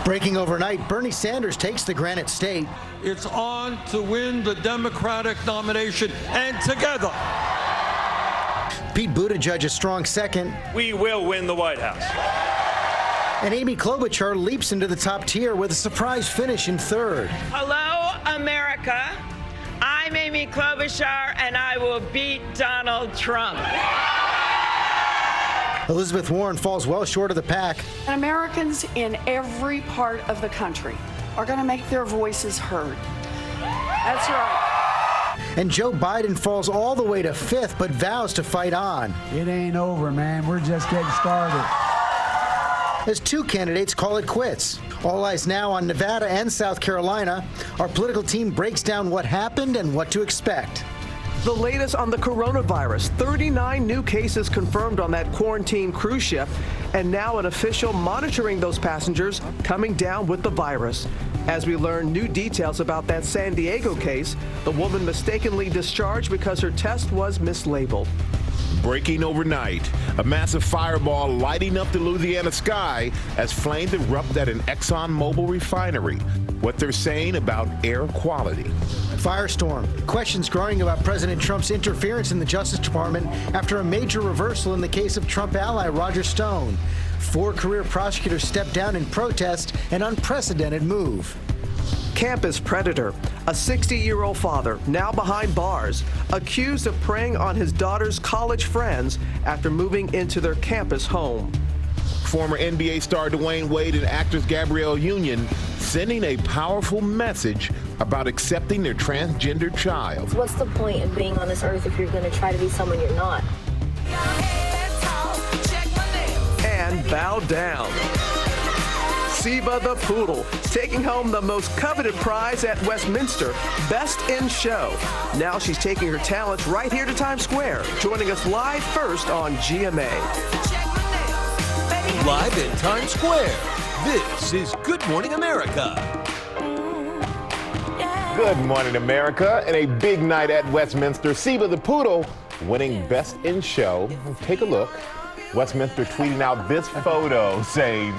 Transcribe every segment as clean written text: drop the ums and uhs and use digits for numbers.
Breaking overnight, Bernie Sanders takes the Granite State. It's on to win the Democratic nomination, and together. Pete Buttigieg a strong second. We will win the White House. And Amy Klobuchar leaps into the top tier with a surprise finish in third. Hello, America. I'm Amy Klobuchar, and I will beat Donald Trump. Elizabeth Warren falls well short of the pack. Americans in every part of the country are going to make their voices heard. That's right. And Joe Biden falls all the way to fifth, but vows to fight on. It ain't over, man. We're just getting started. As two candidates call it quits. All eyes now on Nevada and South Carolina. Our political team breaks down what happened and what to expect. The latest on the coronavirus, 39 new cases confirmed on that quarantine cruise ship, and now an official monitoring those passengers coming down with the virus. As we learn new details about that San Diego case, the woman mistakenly discharged because her test was mislabeled. Breaking overnight, a massive fireball lighting up the Louisiana sky as flames erupt at an ExxonMobil refinery. What they're saying about air quality. Firestorm. Questions growing about President Trump's interference in the Justice Department after a major reversal in the case of Trump ally Roger Stone. 4 career prosecutors stepped down in protest, an unprecedented move. Campus predator, a 60-year-old father now behind bars, accused of preying on his daughter's college friends after moving into their campus home. Former NBA star Dwayne Wade and actress Gabrielle Union sending a powerful message about accepting their transgender child. What's the point of being on this earth if you're going to try to be someone you're not? And bow down. Siba the Poodle, taking home the most coveted prize at Westminster, Best in Show. Now she's taking her talents right here to Times Square, joining us live first on GMA. Live in Times Square, this is Good Morning America. Good morning, America. And a big night at Westminster. Siba the Poodle winning Best in Show. Take a look. Westminster tweeting out this photo saying,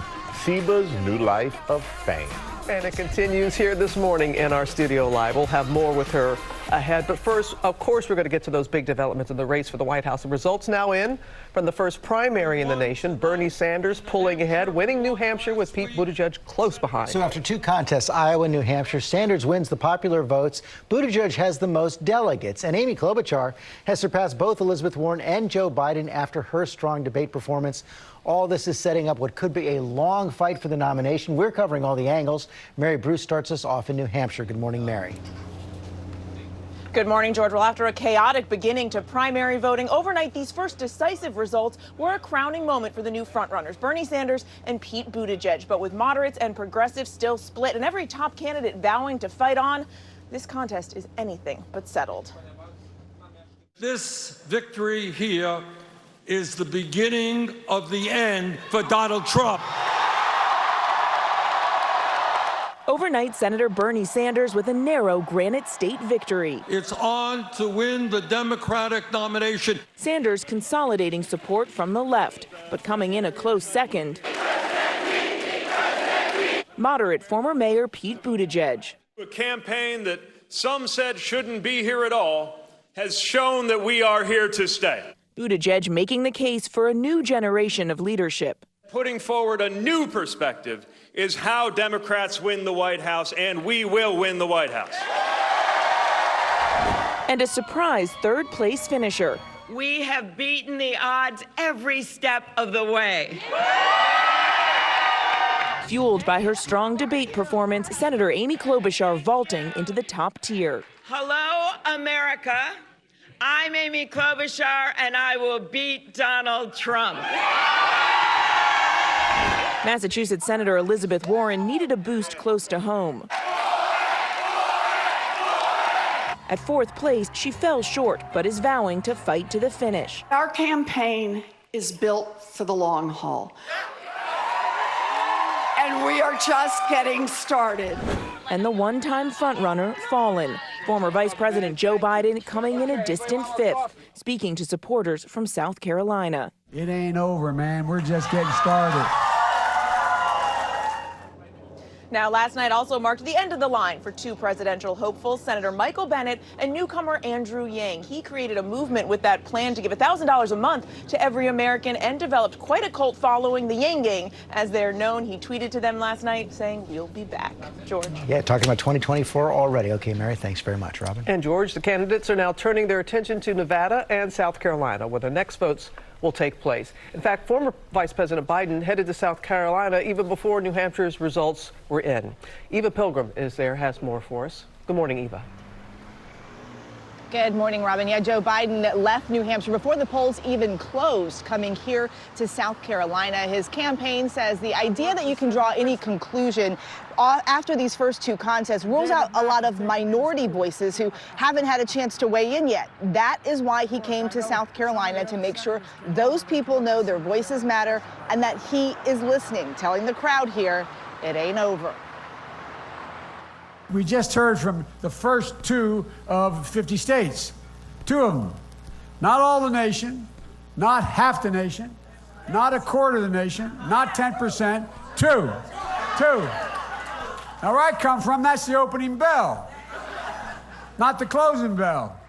Siba's new life of fame. And it continues here this morning in our studio live. We'll have more with her ahead. But first, of course, we're going to get to those big developments in the race for the White House. The results now in from the first primary in the nation. Bernie Sanders pulling ahead, winning New Hampshire with Pete Buttigieg close behind. So after 2 contests, Iowa and New Hampshire, Sanders wins the popular votes. Buttigieg has the most delegates. And Amy Klobuchar has surpassed both Elizabeth Warren and Joe Biden after her strong debate performance. All this is setting up what could be a long fight for the nomination. We're covering all the angles. Mary Bruce starts us off in New Hampshire. Good morning, Mary. Good morning, George. Well, after a chaotic beginning to primary voting, overnight these first decisive results were a crowning moment for the new frontrunners, Bernie Sanders and Pete Buttigieg. But with moderates and progressives still split and every top candidate vowing to fight on, this contest is anything but settled. This victory here is the beginning of the end for Donald Trump. Overnight, Senator Bernie Sanders with a narrow Granite State victory. It's on to win the Democratic nomination. Sanders consolidating support from the left, but coming in a close second. Moderate former Mayor Pete Buttigieg. A campaign that some said shouldn't be here at all has shown that we are here to stay. Buttigieg making the case for a new generation of leadership. Putting forward a new perspective is how Democrats win the White House, and we will win the White House. And a surprise third-place finisher. We have beaten the odds every step of the way. Fueled by her strong debate performance, Senator Amy Klobuchar vaulting into the top tier. Hello, America. I'm Amy Klobuchar, and I will beat Donald Trump. Massachusetts Senator Elizabeth Warren needed a boost close to home. At 4th place, she fell short, but is vowing to fight to the finish. Our campaign is built for the long haul. And we are just getting started. And the one-time frontrunner fallen. Former Vice President Joe Biden coming in a distant 5th, speaking to supporters from South Carolina. It ain't over, man. We're just getting started. Now, last night also marked the end of the line for two presidential hopefuls, Senator Michael Bennet and newcomer Andrew Yang. He created a movement with that plan to give $1,000 a month to every American and developed quite a cult following, the Yang Gang, as they're known. He tweeted to them last night saying, "We'll be back." George. Yeah, talking about 2024 already. Okay, Mary, thanks very much. Robin. And George, the candidates are now turning their attention to Nevada and South Carolina, where the next votes will take place. In fact, former Vice President Biden headed to South Carolina even before New Hampshire's results were in. Eva Pilgrim is there, has more for us. Good morning, Eva. Good morning, Robin. Yeah, Joe Biden left New Hampshire before the polls even closed, coming here to South Carolina. His campaign says the idea that you can draw any conclusion after these first two contests rules out a lot of minority voices who haven't had a chance to weigh in yet. That is why he came to South Carolina, to make sure those people know their voices matter and that he is listening, telling the crowd here it ain't over. We just heard from the first two of 50 states, two of them. Not all the nation, not half the nation, not a quarter of the nation, not 10%, two. Now where I come from, that's the opening bell, not the closing bell.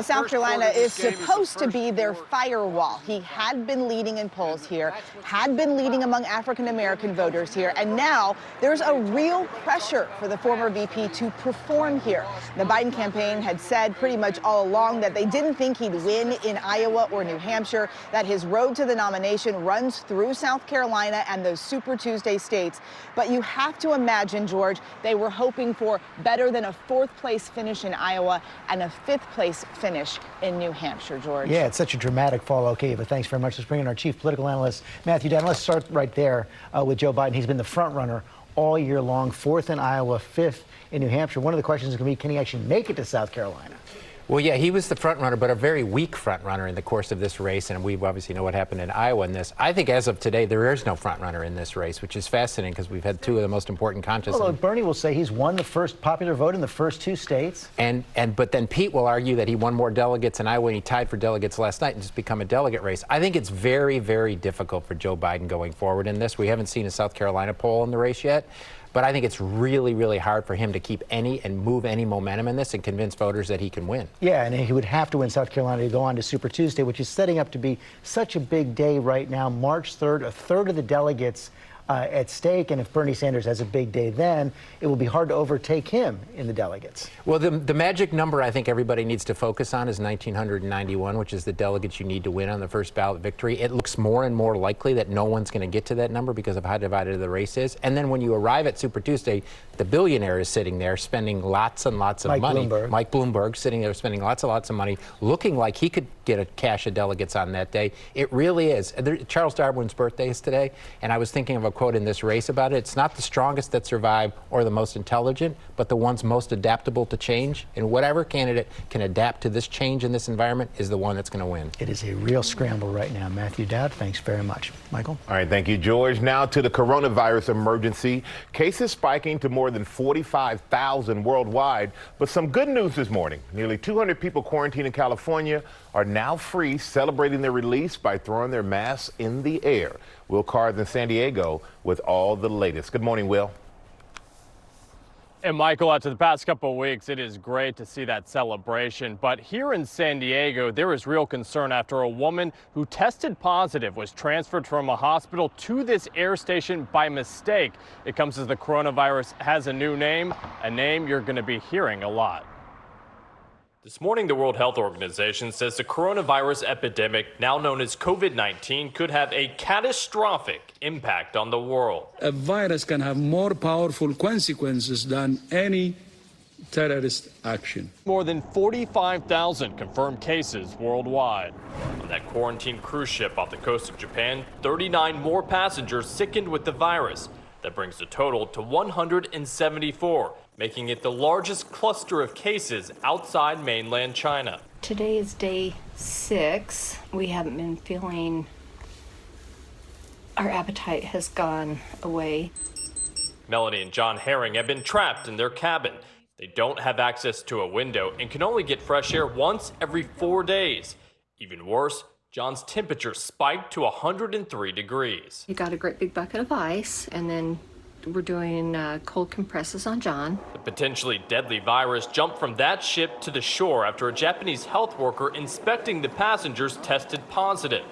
South Carolina is supposed to be their firewall. He had been leading in polls here, had been leading among African-American voters here, and now there's a real pressure for the former VP to perform here. The Biden campaign had said pretty much all along that they didn't think he'd win in Iowa or New Hampshire, that his road to the nomination runs through South Carolina and those Super Tuesday states. But you have to imagine, George, they were hoping for better than a fourth-place finish in Iowa and a fifth-place finish in New Hampshire, George. Yeah, it's such a dramatic fall. Okay, but thanks very much. Let's bring in our chief political analyst, Matthew Dunn. Let's start right there with Joe Biden. He's been the front runner all year long, fourth in Iowa, fifth in New Hampshire. One of the questions is going to be, can he actually make it to South Carolina? Well, yeah, he was the front runner, but a very weak front runner in the course of this race, and we obviously know what happened in Iowa in this. I think as of today, there is no front runner in this race, which is fascinating because we've had two of the most important contests. Well, Bernie will say he's won the first popular vote in the first two states. But then Pete will argue that he won more delegates in Iowa and he tied for delegates last night and just become a delegate race. I think it's very, very difficult for Joe Biden going forward in this. We haven't seen a South Carolina poll in the race yet. But I think it's really, really hard for him to keep any and move any momentum in this and convince voters that he can win. Yeah, and he would have to win South Carolina to go on to Super Tuesday, which is setting up to be such a big day right now. March 3rd, a third of the delegates at stake, and if Bernie Sanders has a big day then, it will be hard to overtake him in the delegates. Well, the magic number I think everybody needs to focus on is 1,991, which is the delegates you need to win on the first ballot victory. It looks more and more likely that no one's going to get to that number because of how divided the race is. And then when you arrive at Super Tuesday, the billionaire is sitting there spending lots and lots of money. Mike Bloomberg sitting there spending lots and lots of money, looking like he could get a cache of delegates on that day. It really is. Charles Darwin's birthday is today, and I was thinking of a quote in this race about it. It's not the strongest that survive or the most intelligent, but the ones most adaptable to change. And whatever candidate can adapt to this change in this environment is the one that's going to win. It is a real scramble right now. Matthew Dowd, thanks very much. Michael? All right, thank you, George. Now to the coronavirus emergency. Cases spiking to more than 45,000 worldwide. But some good news this morning. Nearly 200 people quarantined in California are now free, celebrating their release by throwing their masks in the air. Will Carr's in San Diego with all the latest. Good morning, Will. And Michael, after the past couple of weeks, it is great to see that celebration. But here in San Diego, there is real concern after a woman who tested positive was transferred from a hospital to this air station by mistake. It comes as the coronavirus has a new name, a name you're going to be hearing a lot. This morning, the World Health Organization says the coronavirus epidemic, now known as COVID-19, could have a catastrophic impact on the world. A virus can have more powerful consequences than any terrorist action. More than 45,000 confirmed cases worldwide. On that quarantine cruise ship off the coast of Japan, 39 more passengers sickened with the virus. That brings the total to 174. Making it the largest cluster of cases outside mainland China. Today is day 6. We haven't been feeling, our appetite has gone away. Melanie and John Herring have been trapped in their cabin. They don't have access to a window and can only get fresh air once every 4 days. Even worse, John's temperature spiked to 103 degrees. He got a great big bucket of ice and then We're doing cold compresses on John. The potentially deadly virus jumped from that ship to the shore after a Japanese health worker inspecting the passengers tested positive.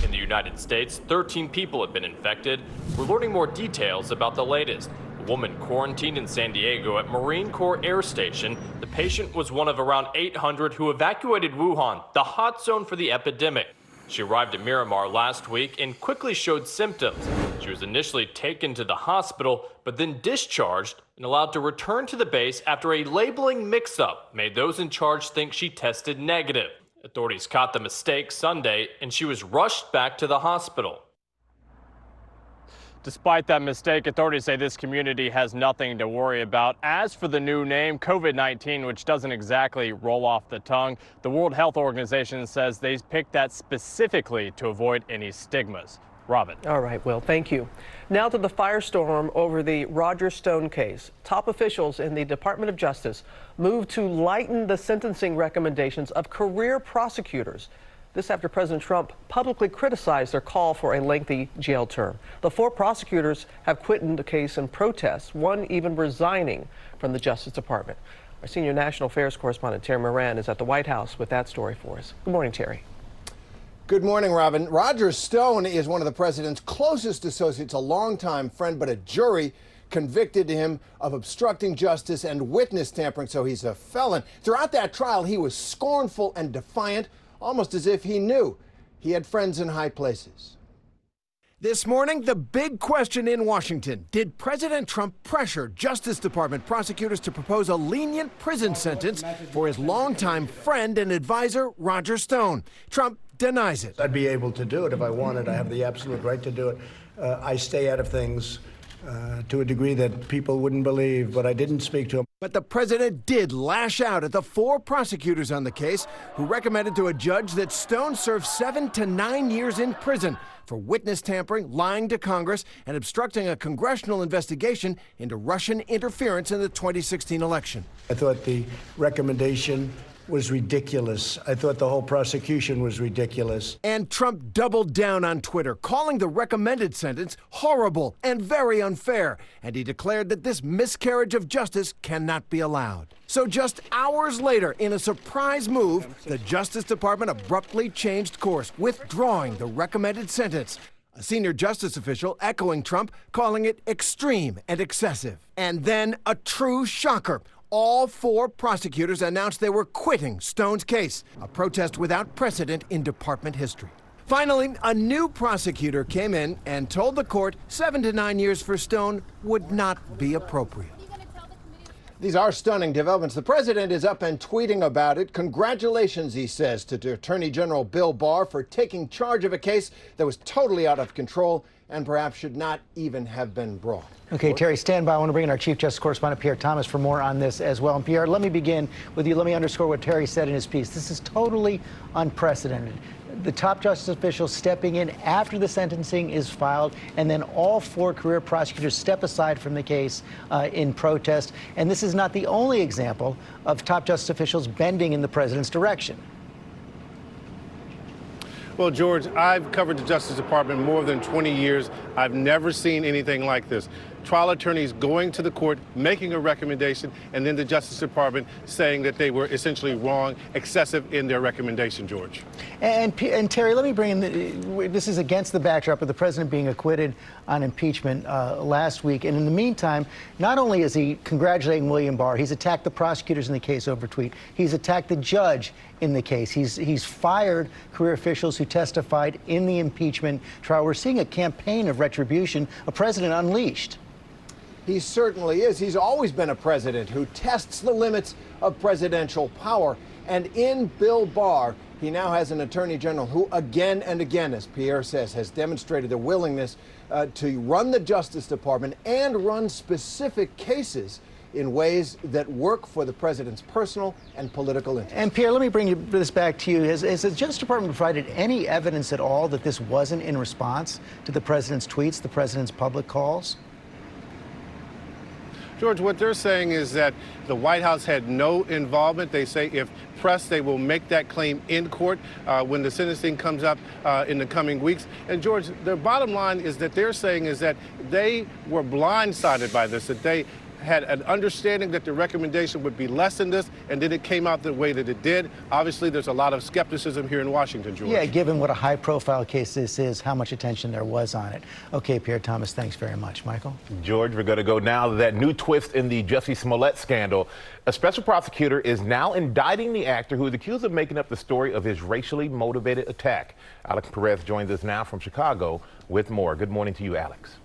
In the United States, 13 people have been infected. We're learning more details about the latest. A woman quarantined in San Diego at Marine Corps Air Station. The patient was one of around 800 who evacuated Wuhan, the hot zone for the epidemic. She arrived at Miramar last week and quickly showed symptoms. She was initially taken to the hospital, but then discharged and allowed to return to the base after a labeling mix-up made those in charge think she tested negative. Authorities caught the mistake Sunday, and she was rushed back to the hospital. Despite that mistake, authorities say this community has nothing to worry about. As for the new name, COVID-19, which doesn't exactly roll off the tongue, the World Health Organization says they picked that specifically to avoid any stigmas. Robin. All right, Will, thank you. Now to the firestorm over the Roger Stone case. Top officials in the Department of Justice moved to lighten the sentencing recommendations of career prosecutors. This after President Trump publicly criticized their call for a lengthy jail term. The 4 prosecutors have quit the case in protest, one even resigning from the Justice Department. Our senior national affairs correspondent Terry Moran is at the White House with that story for us. Good morning, Terry. Good morning, Robin. Roger Stone is one of the president's closest associates, a longtime friend, but a jury convicted him of obstructing justice and witness tampering, so he's a felon. Throughout that trial, he was scornful and defiant, almost as if he knew he had friends in high places. This morning, the big question in Washington: did President Trump pressure Justice Department prosecutors to propose a lenient prison sentence for his longtime friend and advisor, Roger Stone? Trump denies it. I'd be able to do it if I wanted. I have the absolute right to do it. I stay out of things to a degree that people wouldn't believe, but I didn't speak to him. But the president did lash out at the 4 prosecutors on the case who recommended to a judge that Stone serve 7 to 9 years in prison for witness tampering, lying to Congress, and obstructing a congressional investigation into Russian interference in the 2016 election. I thought the recommendation was ridiculous. I thought the whole prosecution was ridiculous. And Trump doubled down on Twitter, calling the recommended sentence horrible and very unfair. And he declared that this miscarriage of justice cannot be allowed. So just hours later, in a surprise move, the Justice Department abruptly changed course, withdrawing the recommended sentence. A senior justice official echoing Trump, calling it extreme and excessive. And then a true shocker. All 4 prosecutors announced they were quitting Stone's case, a protest without precedent in department history. Finally, a new prosecutor came in and told the court 7 to 9 years for Stone would not be appropriate. These are stunning developments. The president is up and tweeting about it. Congratulations, he says, to Attorney General Bill Barr for taking charge of a case that was totally out of control and perhaps should not even have been brought. Okay, Terry, stand by. I want to bring in our Chief Justice correspondent, Pierre Thomas, for more on this as well. And Pierre, let me begin with you. Let me underscore what Terry said in his piece. This is totally unprecedented. The top justice official stepping in after the sentencing is filed, and then all 4 career prosecutors step aside from the case in protest. And this is not the only example of top justice officials bending in the president's direction. Well, George, I've covered the Justice Department more than 20 years. I've never seen anything like this. Trial attorneys going to the court, making a recommendation, and then the Justice Department saying that they were essentially wrong, excessive in their recommendation, George. And Terry, let me bring in, this is against the backdrop of the president being acquitted on impeachment last week. And in the meantime, not only is he congratulating William Barr, he's attacked the prosecutors in the case over tweet. He's attacked the judge in the case. He's fired career officials who testified in the impeachment trial. We're seeing a campaign of retribution, a president unleashed. He certainly is. He's always been a president who tests the limits of presidential power. And in Bill Barr, he now has an attorney general who again and again, as Pierre says, has demonstrated a willingness to run the Justice Department and run specific cases in ways that work for the president's personal and political interests. And Pierre, let me bring this back to you. Has the Justice Department provided any evidence at all that this wasn't in response to the president's tweets, the president's public calls? George, what they're saying is that the White House had no involvement. They say if pressed, they will make that claim in court when the sentencing comes up in the coming weeks. And George, the bottom line is that they're saying is that they were blindsided by this, that they had an understanding that the recommendation would be less than this, and then it came out the way that it did. Obviously, there's a lot of skepticism here in Washington, George. Yeah, given what a high-profile case this is, how much attention there was on it. Okay, Pierre Thomas, thanks very much. Michael? George, we're going to go now to that new twist in the Jussie Smollett scandal. A special prosecutor is now indicting the actor who is accused of making up the story of his racially motivated attack. Alex Perez joins us now from Chicago with more. Good morning to you, Alex.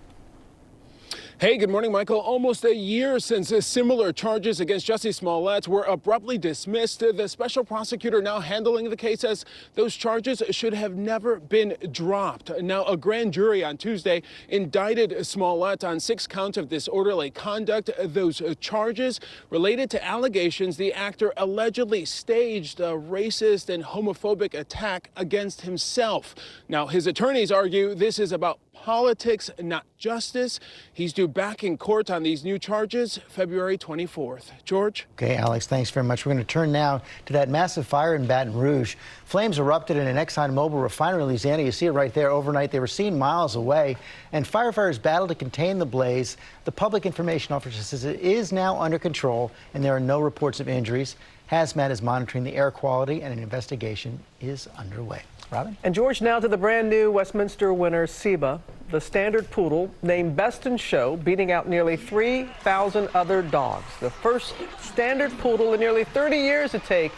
Hey, good morning, Michael. Almost a year since similar charges against Jussie Smollett were abruptly dismissed, the special prosecutor now handling the case says those charges should have never been dropped. Now, a grand jury on Tuesday indicted Smollett on 6 counts of disorderly conduct. Those charges related to allegations the actor allegedly staged a racist and homophobic attack against himself. Now, his attorneys argue this is about politics, not justice. He's due back in court on these new charges February 24th. George? Okay, Alex, thanks very much. We're going to turn now to that massive fire in Baton Rouge. Flames erupted in an ExxonMobil refinery in Louisiana. You see it right there overnight. They were seen miles away, and firefighters battled to contain the blaze. The public information officer says it is now under control, and there are no reports of injuries. Hazmat is monitoring the air quality, and an investigation is underway. Robin? And George, now to the brand new Westminster winner, Seba, the standard poodle, named Best in Show, beating out nearly 3,000 other dogs. The first standard poodle in nearly 30 years to take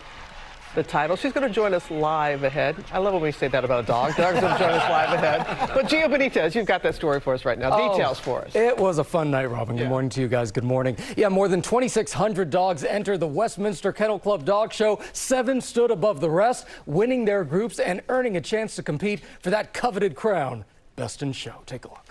the title. She's going to join us live ahead. I love when we say that about a dog. Dog's going to join us live ahead. But Gio Benitez, you've got that story for us right now. Details for us. It was a fun night, Robin. Good morning to you guys. Good morning. Yeah, more than 2,600 dogs entered the Westminster Kennel Club Dog Show. 7 stood above the rest, winning their groups and earning a chance to compete for that coveted crown. Best in Show. Take a look.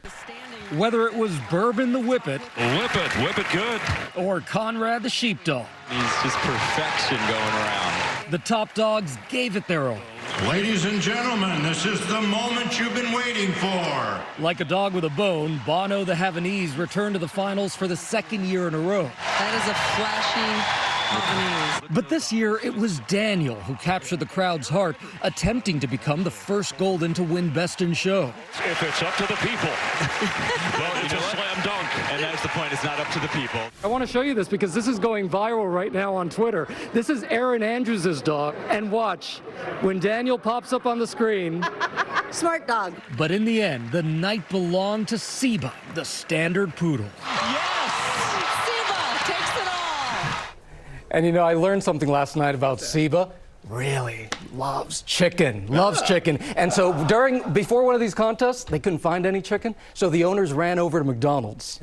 Whether it was Bourbon the Whippet, Whip it good, or Conrad the Sheepdog, he's just perfection going around. The top dogs gave it their all. Ladies and gentlemen, this is the moment you've been waiting for. Like a dog with a bone, Bono the Havanese returned to the finals for the 2nd year in a row. That is a flashy Havanese. But this year, it was Daniel who captured the crowd's heart, attempting to become the first Golden to win Best in Show. If it's up to the people, well, it's a slam dunk, and that's the point. It's not up to the people. I want to show you this because this is going viral right now on Twitter. This is Aaron Andrews' dog, and watch, when Daniel pops up on the screen. Smart dog. But in the end, the night belonged to Seba, the standard poodle. Yes! Seba takes it all. And you know, I learned something last night about Seba. Really loves chicken, And so before one of these contests, they couldn't find any chicken. So the owners ran over to McDonald's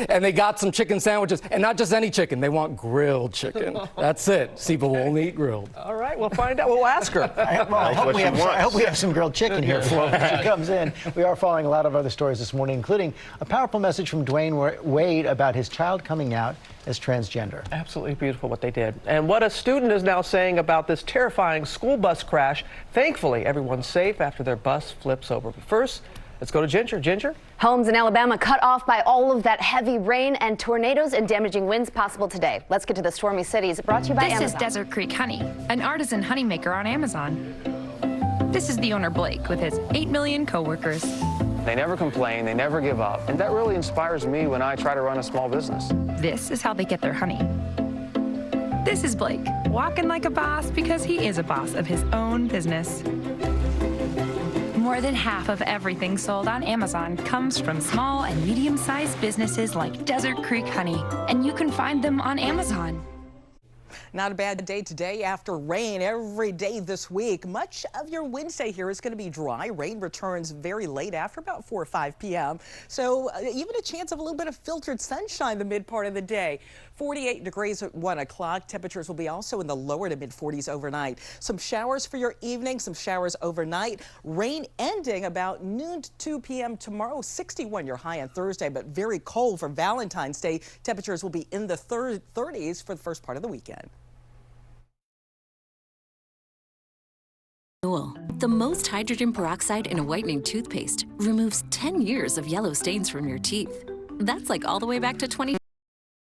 and they got some chicken sandwiches, and not just any chicken. They want grilled chicken. That's it. Seba will only eat grilled. All right, we'll find out. We'll ask her. I hope we have some grilled chicken here for when she comes in. We are following a lot of other stories this morning, including a powerful message from Dwayne Wade about his child coming out as transgender. Absolutely beautiful what they did. And what a student is now saying about this terrifying school bus crash. Thankfully, everyone's safe after their bus flips over. But first, let's go to Ginger. Ginger? Homes in Alabama cut off by all of that heavy rain, and tornadoes and damaging winds possible today. Let's get to the stormy cities, brought to you by Amazon. This is Desert Creek Honey, an artisan honey maker on Amazon. This is the owner, Blake, with his 8 million coworkers. They never complain, they never give up, and that really inspires me when I try to run a small business. This is how they get their honey. This is Blake, walking like a boss because he is a boss of his own business. More than half of everything sold on Amazon comes from small and medium-sized businesses like Desert Creek Honey, and you can find them on Amazon. Not a bad day today after rain every day this week. Much of your Wednesday here is going to be dry. Rain returns very late after about 4 or 5 p.m. So even a chance of a little bit of filtered sunshine the mid part of the day. 48 degrees at 1 o'clock. Temperatures will be also in the lower to mid 40s overnight. Some showers for your evening, some showers overnight. Rain ending about noon to 2 p.m. tomorrow. 61 your high on Thursday, but very cold for Valentine's Day. Temperatures will be in the 30s for the first part of the weekend. The most hydrogen peroxide in a whitening toothpaste removes 10 years of yellow stains from your teeth. That's like all the way back to 20.